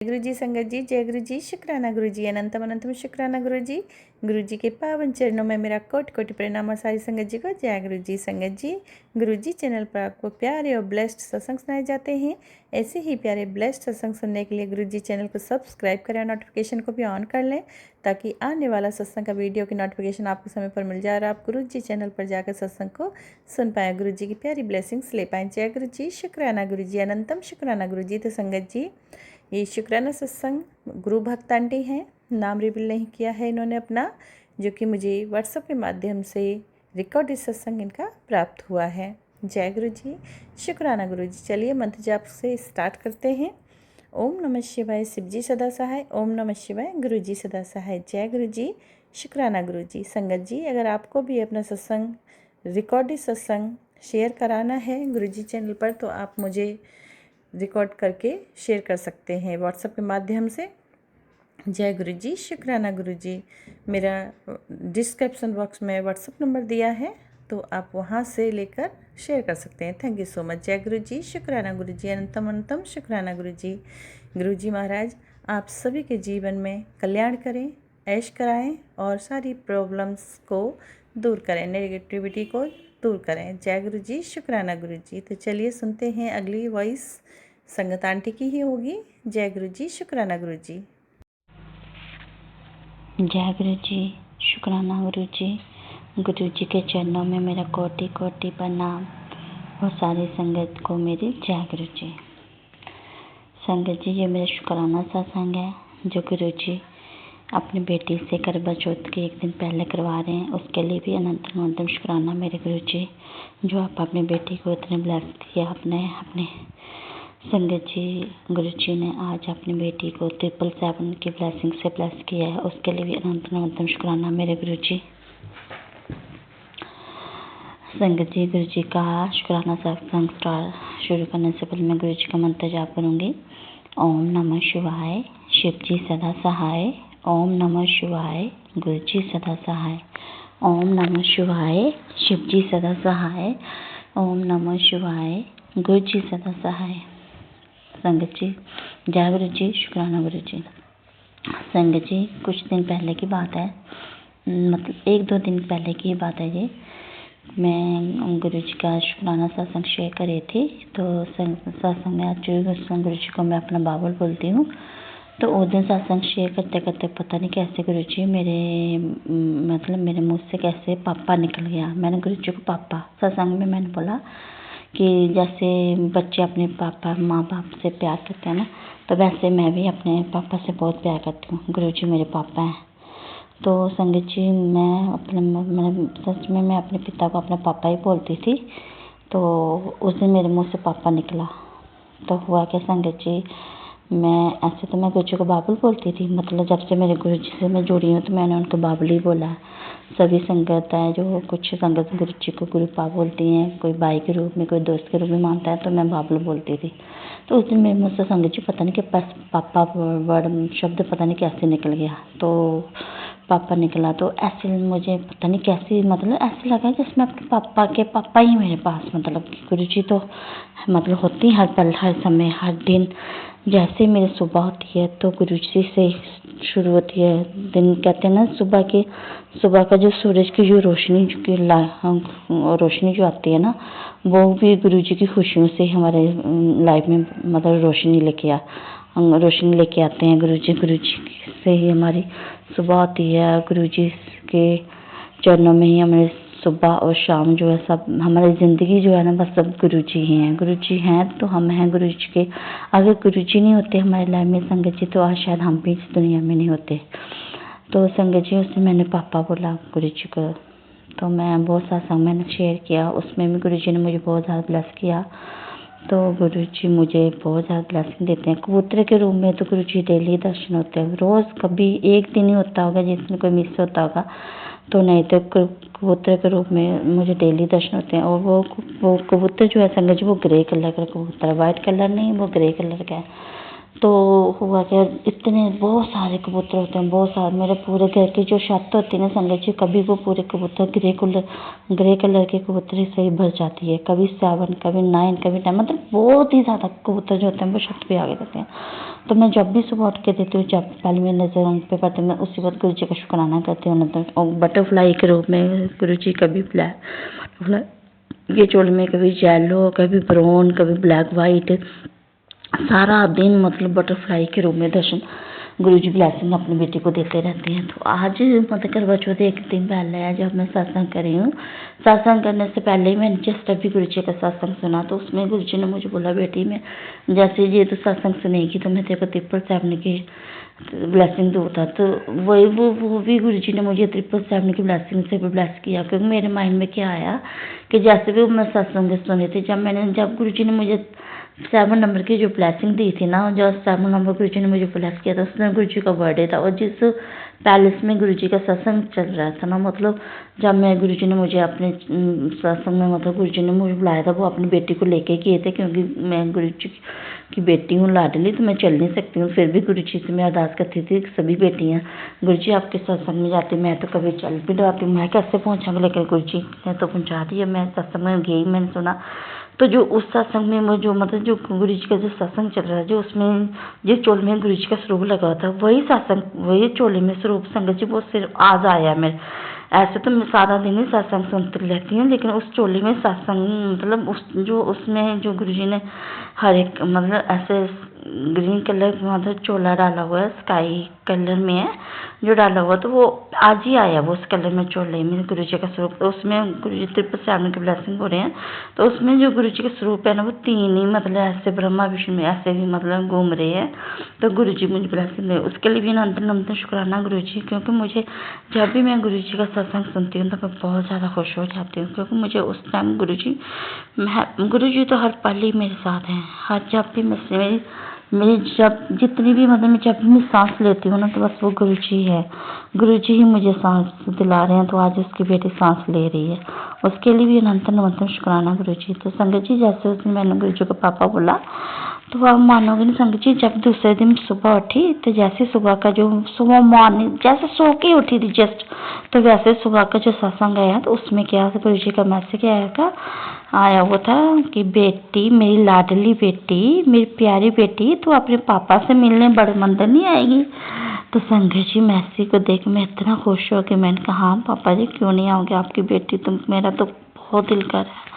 गुरु जी संगत जी, जय गुरु जी, शुक्राना गुरु जी, अनंतम अनंतम शुक्राना गुरु जी के पावन चरणों में मेरा कोटि कोटि प्रणाम और सारी संगत जी को जय गुरु जी संगत जी। गुरु जी चैनल पर आपको प्यारे और ब्लेस्ड सत्संग सुनाए जाते हैं। ऐसे ही प्यारे ब्लेस्ड सत्संग सुनने के लिए गुरु जी चैनल को सब्सक्राइब करें और नोटिफिकेशन को भी ऑन कर लें, ताकि आने वाला सत्संग का वीडियो की नोटिफिकेशन आपको समय पर मिल जाए और आप गुरु जी चैनल पर जाकर सत्संग को सुन पाएँ, गुरु जी की प्यारी ब्लेसिंग्स ले पाएँ। जय गुरु जी, शुक्राना गुरु जी, अनंतम शुक्राना गुरु जी। तो संगत जी, ये शुक्राना सत्संग गुरु भक्त आंटी हैं, नाम रिवील नहीं किया है इन्होंने अपना, जो कि मुझे व्हाट्सएप के माध्यम से रिकॉर्डेड सत्संग इनका प्राप्त हुआ है। जय गुरु जी, शुक्राना गुरु जी। चलिए मंत्र जाप से स्टार्ट करते हैं। ओम नमः शिवाय, शिव जी सदा सहाय। ओम नमः शिवाय, गुरु जी सदा सहाय। जय गुरु जी, शुक्राना गुरु जी। संगत जी, अगर आपको भी अपना सत्संग रिकॉर्डेड सत्संग शेयर कराना है गुरु जी चैनल पर, तो आप मुझे रिकॉर्ड करके शेयर कर सकते हैं व्हाट्सएप के माध्यम से। जय गुरु जी, शुक्राना गुरु जी। मेरा डिस्क्रिप्शन बॉक्स में व्हाट्सएप नंबर दिया है, तो आप वहां से लेकर शेयर कर सकते हैं। Thank you so much. जय गुरु जी, शुक्राना गुरु जी, अनंतम अनंतम शुक्राना गुरु जी। गुरु जी महाराज आप सभी के जीवन में कल्याण करें, ऐश कराएं और सारी प्रॉब्लम्स को दूर करें, नेगेटिविटी को दूर करें। जय गुरु जी, शुक्राना गुरु जी। तो चलिए सुनते हैं, अगली वॉइस संगत आंटी की ही होगी। जय गुरु जी, शुक्राना गुरु जी। जय गुरु जी, शुक्राना गुरु जी। गुरु जी के चरणों में मेरा कोटि कोटि प्रणाम और सारी संगत को मेरी जय गुरु जी। संगत जी, ये मेरा शुक्राना सत्संग है जो गुरु जी अपनी बेटी से करवा चौथ के एक दिन पहले करवा रहे हैं। उसके लिए भी अनंतम अनंतम शुक्राना मेरे गुरु जी, जो आप अपनी बेटी को इतने ब्लेस किया। अपने संगत जी, गुरु जी ने आज अपनी बेटी को 777 की ब्लेसिंग से ब्लेस किया है, उसके लिए भी अनंतम अनंतम शुक्राना मेरे गुरु जी। संगत जी, गुरु जी का शुक्राना सत्संग शुरू करने से पहले मैं गुरु जी का मंत्र जाप करूँगी। ओम नमः शिवाय, शिव जी सदा सहाय। ओम नमः शिवाय, गुरु जी सदा सहाय। ओम नमः शिवाय, शिव जी सदा सहाय। ओम नमः शिवाय, गुरु जी सदा सहाय। संगत जी, जय गुरु जी, शुक्राना गुरु जी। संगत जी, कुछ दिन पहले की बात है, मतलब 1-2 दिन पहले की बात है ये। मैं गुरु जी का शुक्राना सत्संग शेयर कर रही थी, तो सत्संग में एक्चुअली गुरु जी को मैं अपना बाबुल बोलती हूँ। तो उस दिन सत्संग शेयर करते करते पता नहीं कैसे गुरु जी मेरे मुँह से कैसे पापा निकल गया। मैंने गुरु जी को पापा, सत्संग में मैंने बोला कि जैसे बच्चे अपने पापा माँ बाप से प्यार करते हैं ना, तो वैसे मैं भी अपने पापा से बहुत प्यार करती हूँ। गुरु जी मेरे पापा हैं। तो संगत जी, मैंने सच में मैं अपने पिता को अपना पापा ही बोलती थी। तो उस दिन मेरे मुँह से पापा निकला। तो हुआ क्या संगत जी, ऐसे तो मैं गुरु जी को बाबुल बोलती थी, मतलब जब से मेरे गुरु जी से मैं जुड़ी हूँ तो मैंने उनको बाबुल ही बोला। सभी संगत है जो कुछ संगत गुरु जी को गुरु पा बोलती हैं, कोई भाई के रूप में, कोई दोस्त के रूप में मानता है, तो मैं बाबुल बोलती थी। तो उस दिन मेरे मुँह से संगत जी पता नहीं कि पापा वर्ड शब्द पता नहीं कैसे निकल गया। तो पापा निकला तो ऐसे मुझे पता नहीं कैसे, मतलब ऐसे लगा कि इसमें अपने पापा के पापा ही मेरे पास, मतलब गुरु जी तो मतलब होती हर पल हर समय हर दिन। जैसे मेरी सुबह होती है तो गुरु जी से शुरू होती है दिन। कहते हैं ना, सुबह का जो सूरज की जो रोशनी रोशनी जो आती है ना, वो भी गुरु जी की खुशियों से हमारे लाइफ में मतलब रोशनी लेके आते हैं। गुरु जी से ही हमारी सुबह होती है। गुरु जी के चरणों में ही हमारे सुबह और शाम जो है सब, हमारी ज़िंदगी जो है ना, बस सब गुरु जी ही हैं। गुरु जी हैं तो हम हैं गुरु जी के। अगर गुरु जी नहीं होते हमारे लाइफ में संगत जी, तो आज शायद हम भी इस दुनिया में नहीं होते। तो संगत जी, उससे मैंने पापा बोला गुरु जी को। तो मैं बहुत सारा मैंने शेयर किया, उसमें भी गुरु जी ने मुझे बहुत ज़्यादा ब्लेस किया। तो गुरु जी मुझे बहुत ज़्यादा ब्लेसिंग देते हैं। कबूतर के रूप में तो गुरु जी डेली दर्शन होते हैं, रोज़ कभी एक दिन ही होता होगा जिसमें कोई मिस होता होगा, तो नहीं तो कबूतर के रूप में मुझे डेली दर्शन होते हैं। और वो कबूतर जो है संगत जी, वो ग्रे कलर का कबूतर है, वाइट कलर नहीं, वो ग्रे कलर का है। तो हुआ क्या, इतने बहुत सारे कबूतर होते हैं, बहुत सारे। मेरे पूरे घर की जो छत होती है ना संगत जी, कभी वो पूरे कबूतर ग्रे कलर के कबूतर से ही भर जाती है। कभी 7, कभी 9, कभी 10, मतलब बहुत ही ज़्यादा कबूतर जो होते हैं वो छत पे आ गए रहते हैं। तो मैं जब भी सुबह उठ के देती हूँ, जब पहले मेरी नज़र उन पे पड़ती है, मैं उसी वक्त गुरु जी का शुक्राना करती हूँ। और बटरफ्लाई के रूप में गुरु जी कभी ब्लैक बटरफ्लाई ये चोल में, कभी येलो, कभी ब्राउन, कभी ब्लैक वाइट, सारा दिन मतलब बटरफ्लाई के रूप में दर्शन गुरुजी ब्लेसिंग अपनी बेटी को देते रहते हैं। तो आज मतलब करवा चौथ एक दिन पहले है जब मैं सत्संग करी हूँ। सत्संग करने से पहले ही मैंने जस्ट अभी गुरुजी का सत्संग सुना, तो उसमें गुरुजी ने मुझे बोला, बेटी मैं जैसे ये तो सत्संग सुनेगी तो मैं तेरे को ट्रिपल 7 की ब्लेसिंग दूँगा। तो वही वो भी गुरुजी ने मुझे 777 की ब्लेसिंग से भी ब्लेस किया, क्योंकि मेरे माइंड में क्या आया कि जैसे भी मैं सत्संग सुने थे, जब गुरुजी ने मुझे 7 नंबर की जो ब्लेसिंग दी थी ना, जो 7 नंबर गुरुजी ने मुझे ब्लेस किया था, उसमें गुरुजी का बर्थडे था। और जिस पैलेस में गुरुजी का सत्संग चल रहा था ना, मतलब जब मैं गुरुजी ने मुझे अपने सत्संग में, मतलब गुरुजी ने मुझे बुलाया था, वो अपनी बेटी को लेके गए थे, क्योंकि मैं गुरुजी की बेटी हूँ लाडली, तो मैं चल नहीं सकती हूँ। फिर भी गुरुजी से मैं अरदास करती थी, सभी बेटियाँ गुरुजी आपके सत्संग में जाती, मैं तो कभी चल भी जाती हूँ, मैं कैसे पहुँचाऊँगी, लेकिन गुरुजी ने तो पहुँचा दिया। मैं सत्संग में गई, मैंने सुना, तो जो उस सत्संग में वो जो मतलब जो गुरु जी का जो सत्संग चल रहा है, जो उसमें जिस चोले में गुरु जी का स्वरूप लगा था, वही सत्संग, वही चोले में स्वरूप संगत जी वो सिर्फ आज आया मेरे। ऐसे तो मैं सारा दिन ही सत्संग सुनती रहती हूँ, लेकिन उस चोले में सत्संग मतलब उसमें जो गुरु जी ने हर एक मतलब ऐसे ग्रीन कलर मतलब चोला डाला हुआ है, स्काई कलर में है जो डाला हुआ, तो वो आज ही आया वो उस कलर में चोले में गुरु जी का स्वरूप। तो उसमें गुरु जी 777 की ब्लेसिंग हो रहे हैं। तो उसमें जो गुरु जी का स्वरूप है ना, वो 3 ही मतलब ऐसे ब्रह्मा विष्णु में ऐसे भी मतलब घूम रहे हैं। तो गुरु जी मुझे ब्लेसिंग दे, उसके लिए भी अनंत शुक्राना गुरु जी, क्योंकि मुझे जब भी मैं गुरु जी का सत्संग सुनती हूँ तो मैं बहुत ज़्यादा खुश हो जाती हूँ, क्योंकि मुझे उस टाइम गुरु जी तो हर पल ही मेरे साथ हैं। हर जब भी मेरी जब जितनी भी मतलब मैं जब भी मैं सांस लेती हूँ ना, तो बस वो गुरु जी है, गुरु जी ही मुझे सांस दिला रहे हैं। तो आज उसकी बेटी सांस ले रही है, उसके लिए भी अनंत शुक्राना गुरु जी। तो संगत जी जैसे उस दिन मैंने गुरु जी को पापा बोला, तो आप मानोगे नहीं संगत जी, जब दूसरे दिन सुबह उठी तो जैसे सुबह का जो सुबह मॉर्निंग जैसे सो के उठी थी जस्ट, तो वैसे सुबह का जो सत्संग आया, तो उसमें क्या गुरु जी का मैसेज आया हुआ था कि बेटी, मेरी लाडली बेटी, मेरी प्यारी बेटी, तू अपने पापा से मिलने बड़े मंदिर नहीं आएगी। तो संगत जी मैसेज को देख मैं इतना खुश हो कि मैंने कहा, हाँ पापा जी क्यों नहीं आओगे, आपकी बेटी, तुम मेरा तो बहुत दिल कर रहा है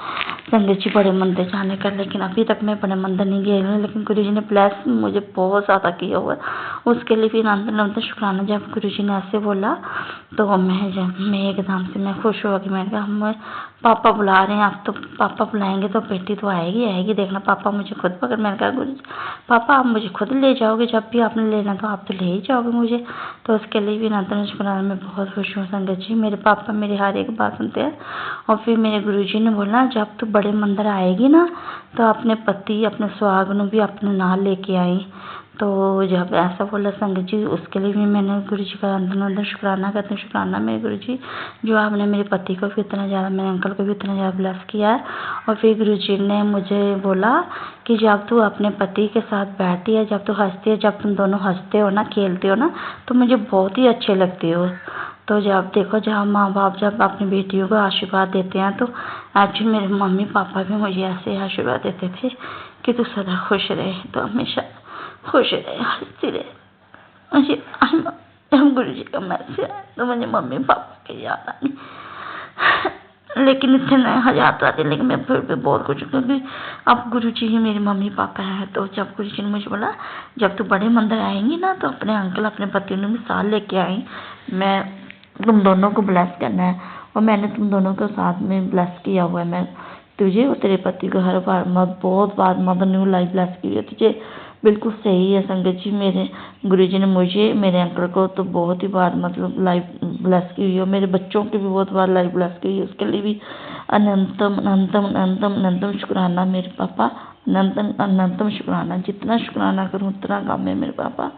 संगत जी बड़े मंदिर जाने का, लेकिन अभी तक मैं बड़े मंदिर नहीं गई हूँ। लेकिन गुरु जी ने ब्लेस मुझे बहुत ज़्यादा किया हुआ है, उसके लिए भी अनंत शुक्राना। जब गुरु जी ने ऐसे बोला तो मैं एकदम से मैं खुश हुआ कि मैंने कहा, हम पापा बुला रहे हैं, आप तो पापा बुलाएंगे तो बेटी तो आएगी, देखना पापा मुझे खुद पकड़। मैंने कहा गुरु जी पापा आप मुझे खुद ले जाओगे, जब भी आपने लेना तो आप तो ले ही जाओगे मुझे। तो उसके लिए भी अनंत शुक्राना, मैं बहुत खुश हूँ संगत जी। मेरे पापा मेरी हर एक बात सुनते हैं। और फिर मेरे गुरु जी ने बोला, जब तू बड़े मंदिर आएगी ना, तो अपने पति अपने सुहाग भी अपने नाल लेके आई। तो जब ऐसा बोला संगत जी, उसके लिए भी मैंने गुरु जी का अंदर शुक्राना करती हूँ। शुक्राना मेरे गुरु जी, जो आपने मेरे पति को भी इतना ज़्यादा, मेरे अंकल को भी इतना ज़्यादा ब्लेस किया है। और फिर गुरु जी ने मुझे बोला कि जब तू अपने पति के साथ बैठती है, जब तू हंसती है, जब तुम दोनों हंसते हो ना, खेलते हो ना, तो मुझे बहुत ही अच्छे लगते हो। तो जब देखो, जब माँ बाप जब अपनी बेटियों को आशीर्वाद देते हैं, तो एक्चुअली मेरे मम्मी पापा भी मुझे ऐसे आशीर्वाद देते थे कि तू सदा खुश रहे, तो हमेशा खुश रहे, हंसती रहे। मुझे हम गुरु जी का मैसेज आया तो मुझे मम्मी पापा की याद आई, लेकिन इतने हजार आते, लेकिन मैं फिर भी बहुत कुछ, क्योंकि अब गुरु जी ही मेरे मम्मी पापा हैं। तो जब गुरु जी ने मुझे बोला, जब तू बड़े मंदिर आएंगी ना, तो अपने अंकल अपने पति ने भी साथ लेके आई, मैं तुम दोनों को ब्लेस करना है, और मैंने तुम दोनों को साथ में ब्लेस किया हुआ है। मैं तुझे और तेरे पति को हर बार बहुत बार मदर न्यू लाइफ ब्लेस की है तुझे, बिल्कुल सही है संगत जी। मेरे गुरु जी ने मुझे, मेरे अंकल को तो बहुत ही बार मतलब लाइफ ब्लेस की हुई है, मेरे बच्चों की भी बहुत बार लाइफ ब्लेस की हुई है। उसके लिए भी अनंतम अनंतम अनंतम अनंतम शुक्राना मेरे पापा, अनंतम अनंतम शुक्राना। जितना शुक्राना करूँ उतना कम है मेरे पापा।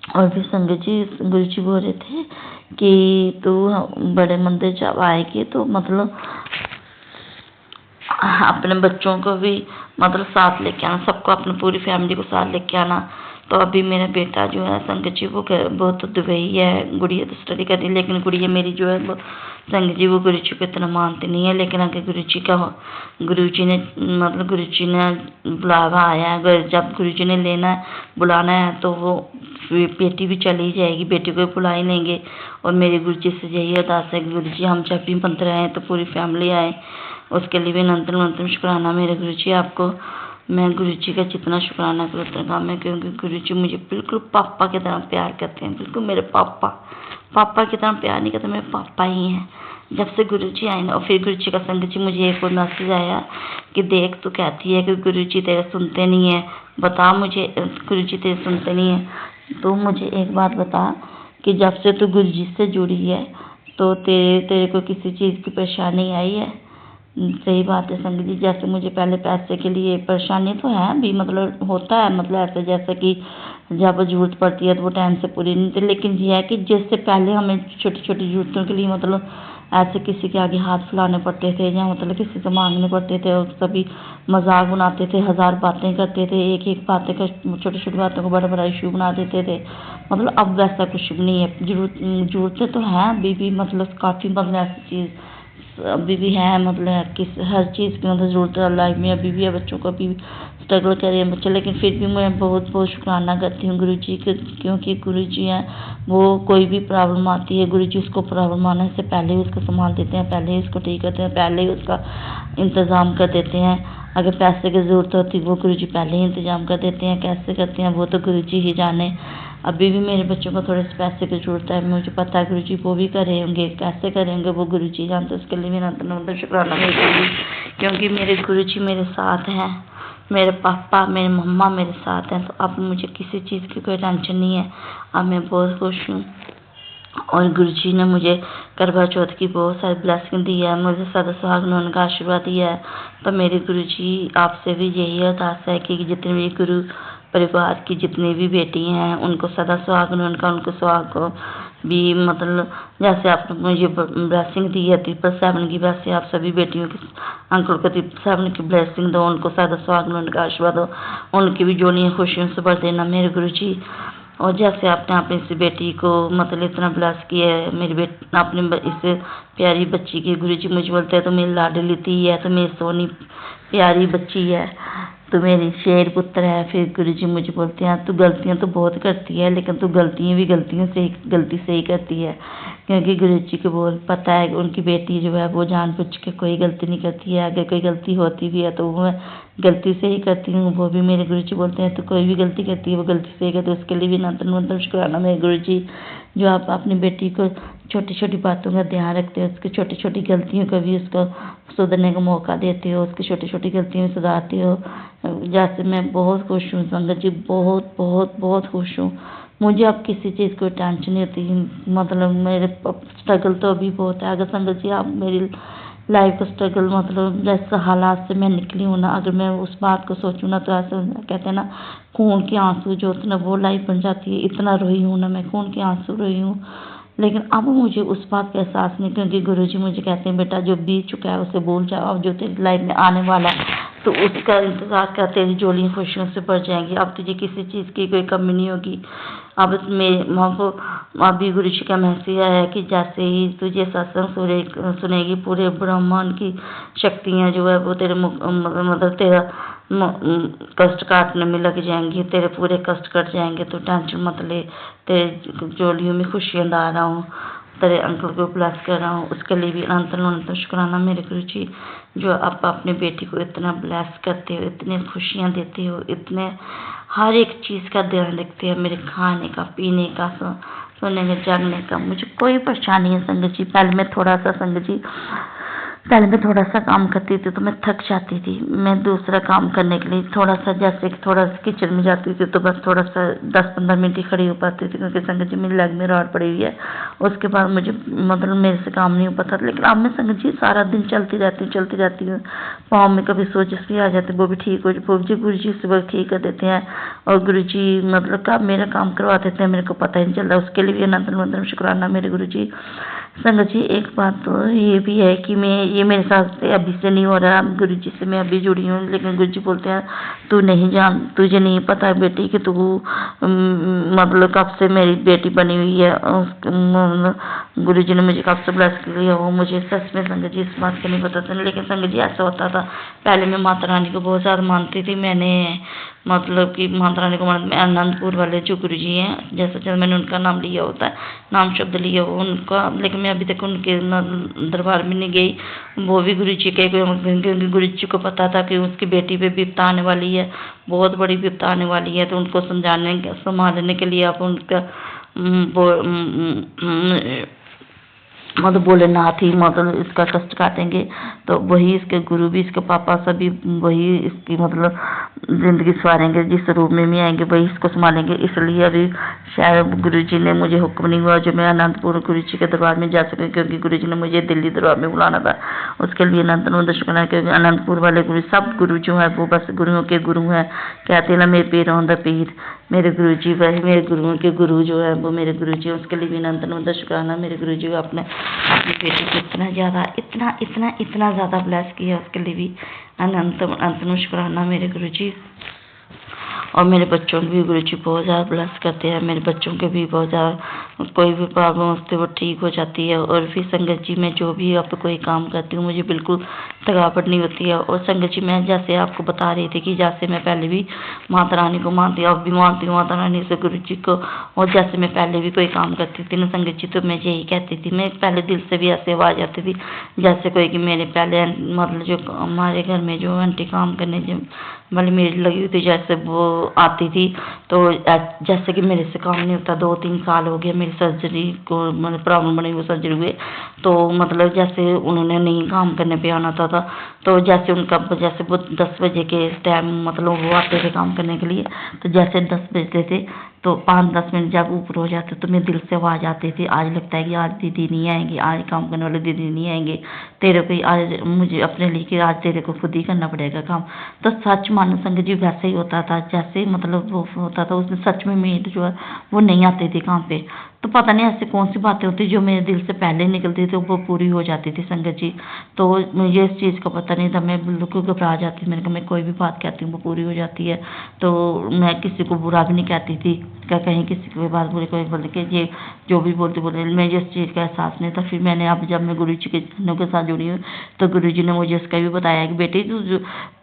और फिर संगत जी गुरु जी बोल रहे थे कि तू बड़े मंदिर जब आएगी तो मतलब अपने बच्चों को भी मतलब साथ लेके आना, सबको अपनी पूरी फैमिली को साथ लेके आना। तो अभी मेरा बेटा जो है संगत जी वो तो दुबई है, गुड़िया तो स्टडी कर रही है, लेकिन गुड़िया मेरी जो है वो संगत जी वो गुरु जी को इतना मानती नहीं है। लेकिन अगर गुरु जी ने मतलब गुरु जी ने बुलावा आया है, अगर जब गुरु जी ने बुलाना है तो वो बेटी भी चली जाएगी, बेटी को भी बुला ही लेंगे। और मेरे गुरु जी से यही अरदास है कि गुरु जी हम जब भी मंदिर आए तो पूरी फैमिली आए, उसके लिए भी अनंतम शुक्राना मेरे गुरु जी आपको। मैं गुरु जी का जितना शुक्राना करूँ उतना कम है, क्योंकि गुरु जी मुझे बिल्कुल पापा की तरह प्यार करते हैं, बिल्कुल मेरे पापा की तरह प्यार नहीं करते, मेरे पापा ही हैं। जब से गुरु जी आए ना, और फिर गुरु जी का संगत जी मुझे एक और मैसेज आया कि देख तू कहती है कि गुरु जी तेरे सुनते नहीं है, बता मुझे गुरु जी तेरे सुनते नहीं है। तो मुझे एक बात बता कि जब से तू गुरु जी से जुड़ी है तो तेरे को किसी चीज़ की परेशानी आई है? सही बात है संगत जी, जैसे मुझे पहले पैसे के लिए परेशानी तो है भी, मतलब होता है, मतलब ऐसे जैसे कि जब ज़रूरत पड़ती है तो वो टाइम से पूरी नहीं थी। लेकिन ये है कि जिससे पहले हमें छोटी छोटी ज़रूरतों के लिए मतलब ऐसे किसी के आगे हाथ फैलाने पड़ते थे, या मतलब किसी से मांगने पड़ते थे, और सभी मजाक बनाते थे, हजार बातें करते थे, एक एक बातें का छोटी छोटी बातों को बड़ा बड़ा इशू बना देते थे। मतलब अब वैसा कुछ भी नहीं है। ज़रूरतें तो हैं अभी भी, मतलब काफ़ी, मतलब ऐसी चीज़ अभी भी है, मतलब किस हर चीज़ की मतलब ज़रूरत है लाइफ में अभी भी है, बच्चों को अभी स्ट्रगल कर रहे हैं बच्चे। लेकिन फिर भी मैं बहुत बहुत शुक्राना करती हूँ गुरु जी के, क्योंकि गुरु जी हैं वो कोई भी प्रॉब्लम आती है गुरु जी उसको प्रॉब्लम आने से पहले ही उसको संभाल देते हैं, पहले ही उसको ठीक करते हैं, पहले ही उसका इंतज़ाम कर देते हैं। अगर पैसे की ज़रूरत होती वो गुरु जी पहले ही इंतज़ाम कर देते हैं, कैसे करते हैं वो तो गुरु जी ही जाने। अभी भी मेरे बच्चों को थोड़े से पैसे की ज़रूरत है, मुझे पता है गुरु जी वो भी करे होंगे, कैसे करेंगे वो गुरु जी जानते, उसके लिए मेरा मतलब शुक्राना करूँगी, क्योंकि मेरे गुरु जी मेरे साथ हैं, मेरे पापा मेरे मम्मा मेरे साथ हैं। तो अब मुझे किसी चीज़ की कोई टेंशन नहीं है, अब मैं बहुत खुश हूँ। और गुरु जी ने मुझे करवा चौथ की बहुत सारी ब्लेसिंग दी है, मुझे सदा सुहागन का आशीर्वाद दिया है। तो मेरे गुरु जी आपसे भी यही अरदास है कि जितने भी गुरु परिवार की जितनी भी बेटी हैं उनको सदा सुहागन उनको सुहाग को भी, मतलब जैसे आपने मुझे ब्लेसिंग दी है 777 की, वैसे आप सभी बेटियों की अंकल को 777 की ब्लेसिंग दो, उनको सदा सुहागन उनका आशीर्वाद दो, उनकी भी जोड़ियाँ खुशियों से भर देना मेरे गुरु जी। और जैसे आपने अपनी इस बेटी को मतलब इतना ब्लेस किया है, मेरी बेटी अपने इस प्यारी बच्ची की गुरु जी मुझे बोलते हैं तो मेरी लाडली थी है, तो मेरी सोनी प्यारी बच्ची है, तो मेरी शेर पुत्र है। फिर गुरु जी मुझे बोलते हैं तू गलतियाँ तो बहुत करती है, लेकिन तू गलती से ही करती है, क्योंकि गुरु जी को बोल पता है कि उनकी बेटी जो है वो जानबूझ के कोई गलती नहीं करती है, अगर कोई गलती होती भी है तो वो मैं गलती से ही करती हूँ। वो भी मेरे गुरु जी बोलते हैं तो कोई भी गलती करती है वो गलती से ही करती है, उसके लिए भी नंतर शुक्राना मेरे गुरु जी, जो आप अपनी बेटी को छोटी छोटी बातों का ध्यान रखते हो, उसकी छोटी छोटी गलतियों का भी उसको सुधरने का मौका देते हो, उसकी छोटी छोटी गलतियों में सुधारते हो। जैसे मैं बहुत खुश हूँ संगत जी, बहुत बहुत बहुत खुश हूँ। मुझे अब किसी चीज़ को टेंशन नहीं होती, मतलब मेरे स्ट्रगल तो अभी बहुत है। अगर संगत जी आप मेरी लाइफ का स्ट्रगल मतलब जैसे हालात से मैं निकली हूँ ना, अगर मैं उस बात को सोचूँ ना तो ऐसा कहते हैं ना खून के आंसू जो होते ना वो लाइफ बन जाती है। इतना रोई हूँ ना मैं, खून के आंसू रोई हूँ, लेकिन अब मुझे उस बात का एहसास नहीं, क्योंकि गुरुजी मुझे कहते हैं बेटा जो बीत चुका है उसे भूल जाओ, अब जो तेरी लाइफ में आने वाला है तो उसका इंतज़ार कर, तेरी झोलियाँ खुशियों से भर जाएंगी, अब तुझे किसी चीज़ की कोई कमी नहीं होगी। अब मेरे माँ को अभी गुरुजी का मैसेज आया है कि जैसे ही तुझे सत्संग सुनेगी पूरे ब्रह्मांड की शक्तियाँ जो है वो तेरे मतलब तेरा कष्ट काटने में लग जाएंगी, तेरे पूरे कष्ट कट जाएंगे, तो टेंशन मत ले, तेरे झोलियों में खुशियाँ ला रहा हूँ, तेरे अंकल को ब्लेस कर रहा हूँ। उसके लिए भी अनंत शुक्राना मेरे गुरु जी, जो आप अपने बेटी को इतना ब्लेस करते हो, इतनी खुशियाँ देते हो, इतने हर एक चीज़ का ध्यान रखते हैं, मेरे खाने का पीने का सोने का जागने का, मुझे कोई परेशानी है संगत जी। पहले मैं थोड़ा सा काम करती थी तो मैं थक जाती थी, मैं दूसरा काम करने के लिए थोड़ा सा किचन में जाती थी तो बस थोड़ा सा 10-15 मिनट ही खड़ी हो पाती थी, क्योंकि संगत जी मेरी लेग में रॉड पड़ी हुई है, उसके बाद मुझे मतलब मेरे से काम नहीं हो पाता। लेकिन अब मैं संगत जी सारा दिन चलती रहती हूँ, पाँव में कभी सोजिश भी आ जाती वो भी ठीक हो, गुरु जी सुबह ठीक कर देते हैं, और गुरु जी मतलब कब मेरा काम करवा देते हैं मेरे को पता ही नहीं चलता। उसके लिए भी अनंत शुक्राना मेरे गुरु जी, संगत जी एक बात तो ये भी है कि ये मेरे साथ से अभी से नहीं हो रहा, गुरु जी से मैं अभी जुड़ी हूँ, लेकिन गुरु जी बोलते हैं तुझे नहीं पता है बेटी कि तू मतलब कब से मेरी बेटी बनी हुई है। गुरु जी ने मुझे कब से ब्लेस किया वो मुझे सच में संगत जी इस बात का नहीं पता था। लेकिन संगत जी ऐसा होता था, पहले मैं माता रानी को बहुत ज़्यादा मानती थी। मैंने मतलब कि माता रानी को मानती, आनंदपुर वाले जो गुरु जी हैं, जैसा जब मैंने उनका नाम लिया होता है, नाम शब्द लिया वो उनका, लेकिन मैं अभी तक उनके दरबार में नहीं गई। वो भी गुरु जी के, क्योंकि गुरु जी को पता था कि उसकी बेटी पे विपदा आने वाली है, बहुत बड़ी विपदा आने वाली है। तो उनको संभालने के लिए आप उनका मतलब भोलेनाथ ही मतलब इसका कष्ट काटेंगे, तो वही इसके गुरु भी, इसके पापा सभी वही इसकी मतलब ज़िंदगी संवारेंगे, जिस रूप में भी आएंगे वही इसको संभालेंगे। इसलिए अभी शायद गुरु जी ने मुझे हुक्म नहीं हुआ जो मैं अनंतपुर गुरु जी के दरबार में जा सके, क्योंकि गुरु जी ने मुझे दिल्ली दरबार में बुलाना था। उसके लिए अनंतपुर दर्शन करना, क्योंकि अनंतपुर वाले गुरु सब गुरु जो है वो बस गुरुओं के गुरु हैं। कहते हैं ना मेरे पीर हों द पीर, मेरे गुरु जी वही मेरे गुरुओं के गुरु जो है वो मेरे गुरु जी। उसके लिए भी अनंतपुर दर्शन कराना, मेरे गुरु जी को अपनी बेटी को इतना ज़्यादा ब्लेस किया, उसके लिए भी अनंत शुक्राना मेरे गुरु जी। और मेरे बच्चों को भी गुरु जी बहुत ज़्यादा ब्लेस करते हैं। मेरे बच्चों के भी बहुत ज़्यादा कोई भी प्रॉब्लम होती है वो ठीक हो जाती है। और फिर संगत जी मैं जो भी आप कोई काम करती हूँ मुझे बिल्कुल थकावट नहीं होती है। और संगत जी मैं जैसे आपको बता रही थी कि जैसे मैं पहले भी माता रानी को मानती हूँ, अब भी मानती हूँ माता रानी से गुरु जी को। और जैसे मैं पहले भी कोई काम करती थी ना संगत जी, तो मैं यही कहती थी, मैं पहले दिल से भी ऐसे आवाज़ आती थी जैसे कोई कि मेरे पहले मतलब जो हमारे घर में जो आंटी काम करने जो वाली मेड लगी हुई थी, जैसे वो आती थी तो जैसे कि मेरे से काम नहीं होता। 2-3 साल हो गए मेरी सर्जरी को मतलब प्रॉब्लम बनी, वो सर्जरी हुए तो मतलब जैसे उन्होंने नहीं काम करने पे आना था तो जैसे उनका जैसे वो 10 बजे के टाइम मतलब वो आते थे काम करने के लिए, तो जैसे 10 बजते थे तो 5-10 मिनट जब ऊपर हो जाते तो मेरे दिल से आवाज़ आती थी, आज लगता है कि आज दीदी नहीं आएंगी, आज काम करने वाले दीदी नहीं आएंगे, तेरे को आज मुझे अपने लिए कि आज तेरे को खुद ही करना पड़ेगा काम। तो सच मानो संगत जी वैसे ही होता था, जैसे मतलब वो होता था उसमें सच में मेड जो है वो नहीं आती थी काम पे। तो पता नहीं ऐसी कौन सी बातें होती जो मेरे दिल से पहले निकलती थी वो पूरी हो जाती थी संगत जी। तो मुझे इस चीज़ का पता नहीं था, मैं बिल्कुल घबरा जाती, मैंने कहा मैं कोई भी बात कहती हूँ वो पूरी हो जाती है। तो मैं किसी को बुरा भी नहीं कहती थी, क्या कहीं किसी की बात बुरी कोई बोल के ये जो भी बोलते मुझे इस चीज़ का एहसास नहीं था। फिर मैंने अब जब मैं गुरु जी के चरणों के साथ जुड़ी हूँ तो गुरु जी ने मुझे इसका भी बताया कि बेटी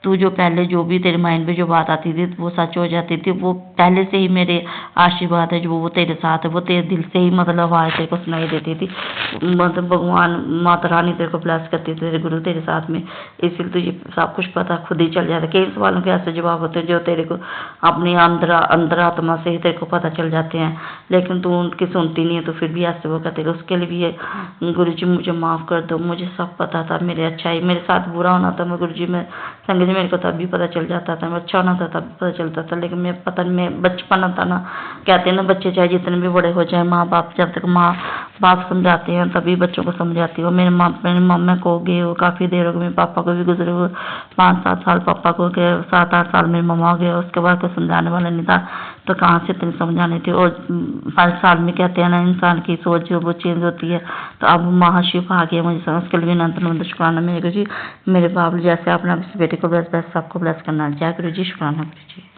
तू जो पहले जो भी तेरे माइंड में जो बात आती थी वो सच हो जाती थी, वो पहले से ही मेरे आशीर्वाद है जो वो तेरे साथ है, वो तेरे दिल से ही मतलब आवाज़ तेरे को सुनाई देती थी। मतलब भगवान माता रानी तेरे को ब्लेस करती थी, तेरे गुरु तेरे साथ में, इसलिए तुझे सब कुछ पता खुद ही चल जाता है। कई सवालों के ऐसे जवाब होते हैं जो तेरे को अपनी अंतरात्मा से ही तेरे को पता चल जाते हैं, लेकिन तू उनकी सुनती नहीं है तो फिर भी ऐसे वो कहते हैं। उसके लिए भी ये गुरु जी मुझे माफ़ कर दो, मुझे सब पता था मेरे अच्छाई मेरे साथ बुरा होना था, मैं गुरु जी में संगत जी मेरे को तब भी पता चल जाता था, मैं अच्छा होना था तब भी पता चलता था। लेकिन मैं पता नहीं मैं बचपन था ना, कहते हैं ना बच्चे चाहे जितने भी बड़े हो जाए माँ बाप जब तक माँ बाप समझाते हैं तभी बच्चों को समझ आती है। मेरे मम्मा को गए हो काफ़ी देर हो गई, मेरे पापा को भी गुजरे हुए 5-7 साल पापा को गए, 7-8 साल मेरी मम्मा हो गए, उसके बाद कोई समझाने वाला नहीं था तो कहाँ से इतनी समझानी थी। और 5 साल में कहते हैं ना इंसान की सोच जो वो चेंज होती है, तो अब महाशिव आ गया मुझे समझ के लिए अनंत शुक्राना मेरे गुरु जी, मेरे बाबू जैसे अपना बेटे को ब्लेस सबको ब्लेस करना। जय गुरु जी, शुक्राना गुरु जी।